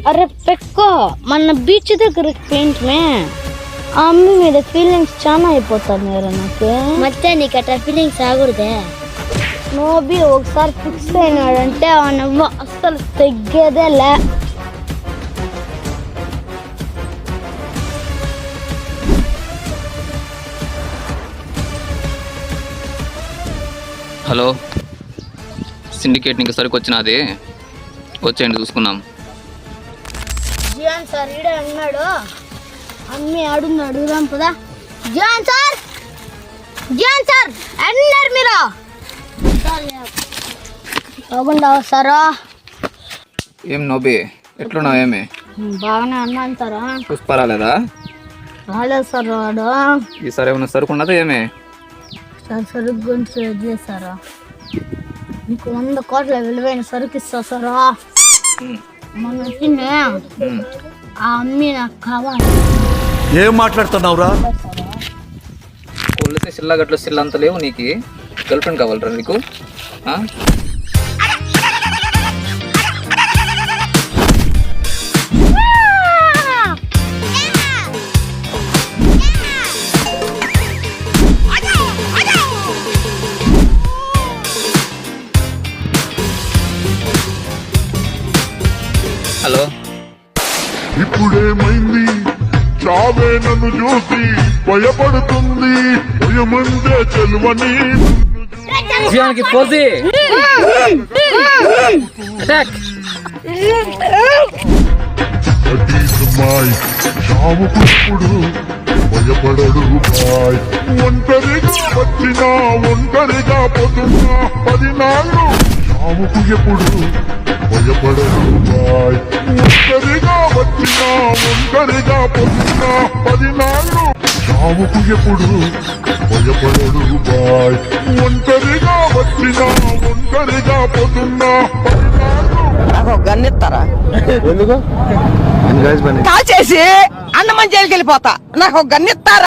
అరే పెక్కో మన బీచ్ దగ్గర పెయింట్మే ఆ అమ్మి మీద ఫీలింగ్స్ చాలా అయిపోతాను నాకు ಮತ್ತೆ నీకు అట్లా ఫీలింగ్స్ ఆగురుదే నోబి ఒకసారి ఫిక్స్ అయినాడంటే అవనవ్వ అస్సలు తగ్గేదే లే. హలో సిండికేట్ ఇంకా సరికి వచ్చినది, వచ్చేయండి చూసుకుందాం. జియాన్ సార్ ఈడే అన్నాడు, అమ్మి ఆడున్నాడు అడుగుదాం పదా. జియాన్ సార్, జియాన్ సార్ అన్నారు మీరు బాగుండవు సారా? ఏం నోబి ఎట్లున్నావు? ఏమి బాగానే అన్నాను సారా. చూసుకోరాలేదా? రాలేదు సార్ వాడు. ఈసారి ఏమన్నా సరుకు ఉన్నదా? ఏమి సార్ సరుకు గురించి చేశారా? మీకు 100 కోట్ల విలువైన సరుకు ఇస్తా సారా. మన వచ్చిందే ఆ అమ్మి నాకు కావాలి. ఏం మాట్లాడుతున్నావురా? కొలిసే సిల్లగట్లు సిల్లంత లేవు నీకు, గర్ల్ ఫ్రెండ్ కావాలరా నీకు? హలో, ఇప్పుడేమైంది? చావే నన్ను చూసి భయపడుతుంది, భయమంటే చెలువని జియాన్కి పోసి అటాక్. చావుకు ఇప్పుడు భయపడడు బాయ్. ఒంటరిగా వచ్చినా ఒంటరిగా పోతున్నా 10 నాళ్ళు. చావుకు ఎప్పుడు భయపడడు బాయ్. ఒంటరిగా వచ్చినా ఒంటరిగా పోతున్నా 10 నాళ్ళు. చావుకు ఎప్పుడు భయపడడు బాయ్. ఒంటరిగా వచ్చినా ఒంటరిగా పోతున్నా 10 నాళ్ళు. నాకు గన్నిస్తారా? ఎందుకు కాల్ చేసి అన్నమని జైలుకి వెళ్ళిపోతా. నాకు గన్నిస్తారా?